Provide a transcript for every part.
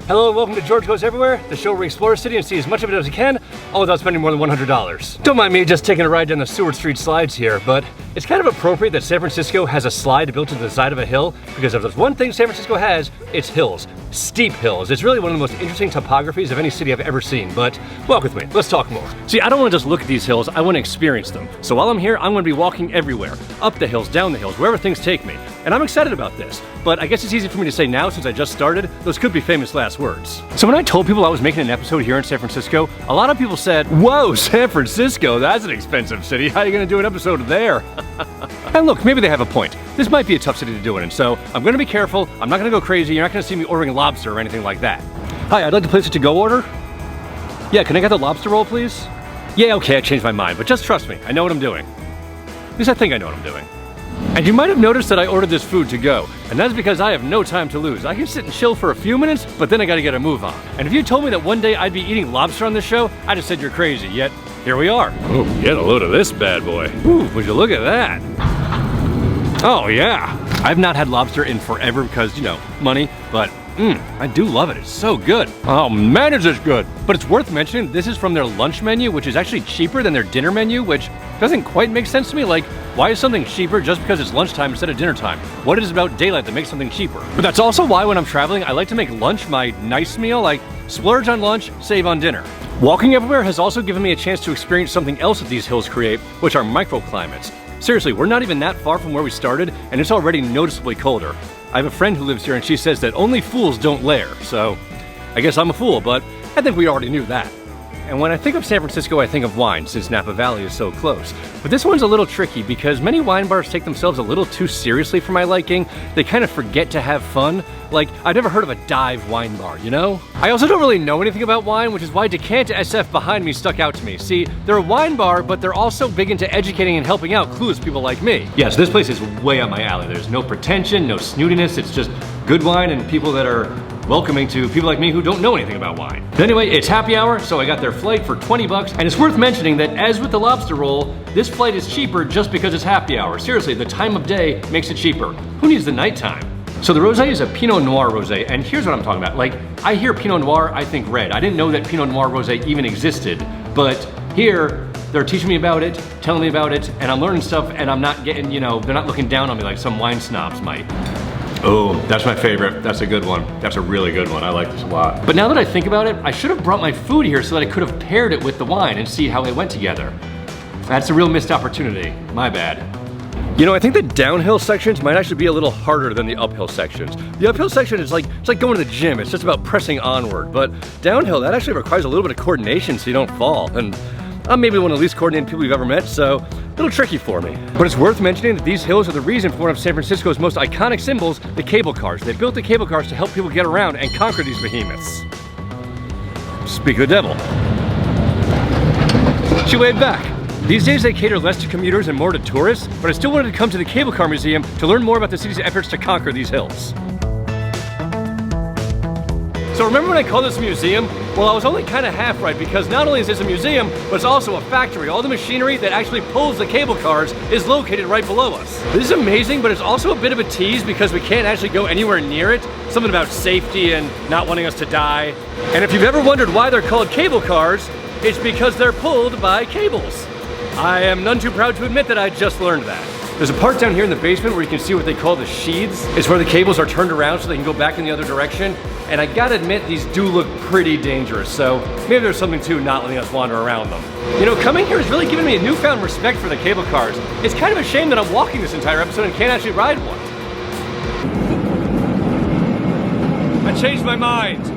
Hello and welcome to George Goes Everywhere, the show where we explore a city and see as much of it as we can, all without spending more than $100. Don't mind me just taking a ride down the Seward Street slides here, but it's kind of appropriate that San Francisco has a slide built to the side of a hill, because if there's one thing San Francisco has, it's hills. Steep hills. It's really one of the most interesting topographies of any city I've ever seen, but walk with me, let's talk more. See, I don't want to just look at these hills, I want to experience them. So while I'm here, I'm going to be walking everywhere, up the hills, down the hills, wherever things take me. And I'm excited about this, but I guess it's easy for me to say now since I just started. Those could be famous last words. So when I told people I was making an episode here in San Francisco, a lot of people said, whoa, San Francisco, that's an expensive city. How are you going to do an episode there? And look, maybe they have a point. This might be a tough city to do it in, so I'm going to be careful. I'm not going to go crazy. You're not going to see me ordering lobster or anything like that. Hi, I'd like to place a to-go order. Yeah, can I get the lobster roll, please? Yeah, okay, I changed my mind, but just trust me. I know what I'm doing. At least I think I know what I'm doing. And you might have noticed that I ordered this food to go, and that's because I have no time to lose. I can sit and chill for a few minutes, but then I gotta get a move on. And if you told me that one day I'd be eating lobster on this show, I'd have said you're crazy, yet here we are. Oh, get a load of this bad boy. Ooh, would you look at that? Oh yeah. I've not had lobster in forever because, you know, money, but I do love it. It's so good. Oh man, is this good. But it's worth mentioning, this is from their lunch menu, which is actually cheaper than their dinner menu, which doesn't quite make sense to me. Like, why is something cheaper just because it's lunchtime instead of dinner time? What is it about daylight that makes something cheaper? But that's also why when I'm traveling, I like to make lunch my nice meal, like splurge on lunch, save on dinner. Walking everywhere has also given me a chance to experience something else that these hills create, which are microclimates. Seriously, we're not even that far from where we started, and it's already noticeably colder. I have a friend who lives here and she says that only fools don't layer, so I guess I'm a fool, but I think we already knew that. And when I think of San Francisco, I think of wine, since Napa Valley is so close. But this one's a little tricky because many wine bars take themselves a little too seriously for my liking. They kind of forget to have fun. Like, I've never heard of a dive wine bar, you know? I also don't really know anything about wine, which is why Decant SF behind me stuck out to me. See, they're a wine bar, but they're also big into educating and helping out clueless people like me. Yes, this place is way up my alley. There's no pretension, no snootiness. It's just good wine and people that are welcoming to people like me who don't know anything about wine. But anyway, it's happy hour, so I got their flight for 20 bucks, and it's worth mentioning that as with the lobster roll, this flight is cheaper just because it's happy hour. Seriously, the time of day makes it cheaper. Who needs the nighttime? So the rosé is a Pinot Noir rosé, and here's what I'm talking about. Like, I hear Pinot Noir, I think red. I didn't know that Pinot Noir rosé even existed, but here, they're teaching me about it, telling me about it, and I'm learning stuff, and I'm not getting, you know, they're not looking down on me like some wine snobs might. Oh, that's my favorite. That's a good one. That's a really good one. I like this a lot. But now that I think about it, I should have brought my food here so that I could have paired it with the wine and see how they went together. That's a real missed opportunity. My bad. You know, I think the downhill sections might actually be a little harder than the uphill sections. The uphill section is it's like going to the gym. It's just about pressing onward. But downhill, that actually requires a little bit of coordination so you don't fall. And I'm maybe one of the least coordinated people you've ever met, so a little tricky for me. But it's worth mentioning that these hills are the reason for one of San Francisco's most iconic symbols, the cable cars. They built the cable cars to help people get around and conquer these behemoths. Speak of the devil. She waved back. These days they cater less to commuters and more to tourists, but I still wanted to come to the Cable Car Museum to learn more about the city's efforts to conquer these hills. So remember when I called this a museum? Well, I was only kind of half right, because not only is this a museum, but it's also a factory. All the machinery that actually pulls the cable cars is located right below us. This is amazing, but it's also a bit of a tease because we can't actually go anywhere near it. Something about safety and not wanting us to die. And if you've ever wondered why they're called cable cars, it's because they're pulled by cables. I am none too proud to admit that I just learned that. There's a part down here in the basement where you can see what they call the sheaths. It's where the cables are turned around so they can go back in the other direction. And I gotta admit, these do look pretty dangerous, so maybe there's something to not letting us wander around them. You know, coming here has really given me a newfound respect for the cable cars. It's kind of a shame that I'm walking this entire episode and can't actually ride one. I changed my mind.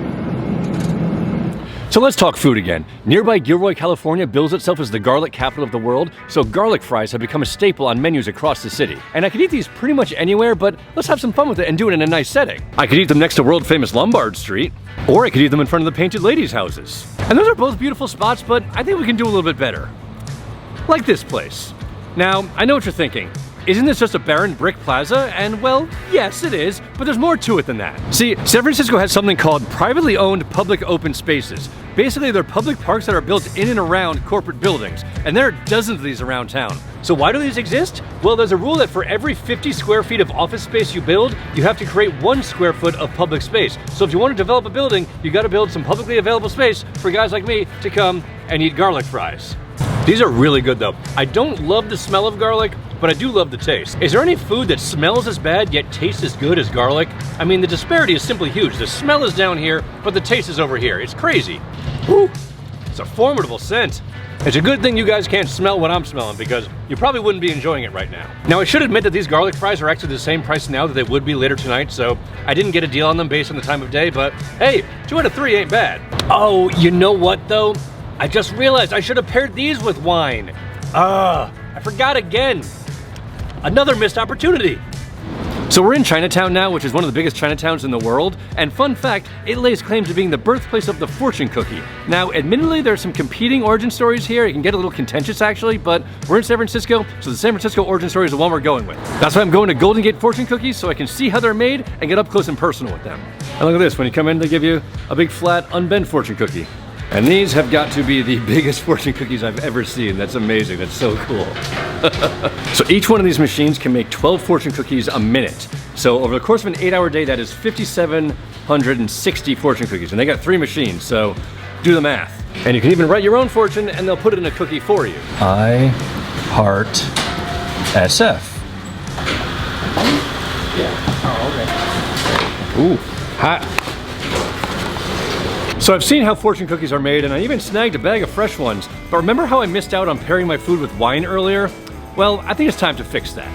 So let's talk food again. Nearby Gilroy, California bills itself as the garlic capital of the world, so garlic fries have become a staple on menus across the city. And I could eat these pretty much anywhere, but let's have some fun with it and do it in a nice setting. I could eat them next to world famous Lombard Street, or I could eat them in front of the Painted Ladies' houses. And those are both beautiful spots, but I think we can do a little bit better. Like this place. Now, I know what you're thinking. isn't this just a barren brick plaza? And well, yes it is, but there's more to it than that. See, San Francisco has something called privately owned public open spaces. Basically, they're public parks that are built in and around corporate buildings, and there are dozens of these around town. So why do these exist? Well, there's a rule that for every 50 square feet of office space you build, you have to create 1 square foot of public space. So if you want to develop a building, you got to build some publicly available space for guys like me to come and eat garlic fries. These are really good though. I don't love the smell of garlic, but I do love the taste. Is there any food that smells as bad yet tastes as good as garlic? I mean, the disparity is simply huge. The smell is down here, but the taste is over here. It's crazy. Woo! It's a formidable scent. It's a good thing you guys can't smell what I'm smelling because you probably wouldn't be enjoying it right now. Now, I should admit that these garlic fries are actually the same price now that they would be later tonight, so I didn't get a deal on them based on the time of day, but hey, 2 out of 3 ain't bad. Oh, you know what though? I just realized I should have paired these with wine. I forgot again. Another missed opportunity. So we're in Chinatown now, which is one of the biggest Chinatowns in the world, and fun fact, it lays claim to being the birthplace of the fortune cookie. Now, admittedly, there's some competing origin stories here. It can get a little contentious actually, but we're in San Francisco, so the San Francisco origin story is the one we're going with. That's why I'm going to Golden Gate fortune cookies so I can see how they're made and get up close and personal with them. And look at this, when you come in, they give you a big flat unbent fortune cookie. And these have got to be the biggest fortune cookies I've ever seen. That's amazing, that's so cool. So each one of these machines can make 12 fortune cookies a minute. So over the course of an 8-hour day, that is 5,760 fortune cookies. And they got 3 machines, so do the math. And you can even write your own fortune and they'll put it in a cookie for you. I heart SF. Yeah, oh, okay. Ooh, hot. So I've seen how fortune cookies are made and I even snagged a bag of fresh ones, but remember how I missed out on pairing my food with wine earlier? Well, I think it's time to fix that.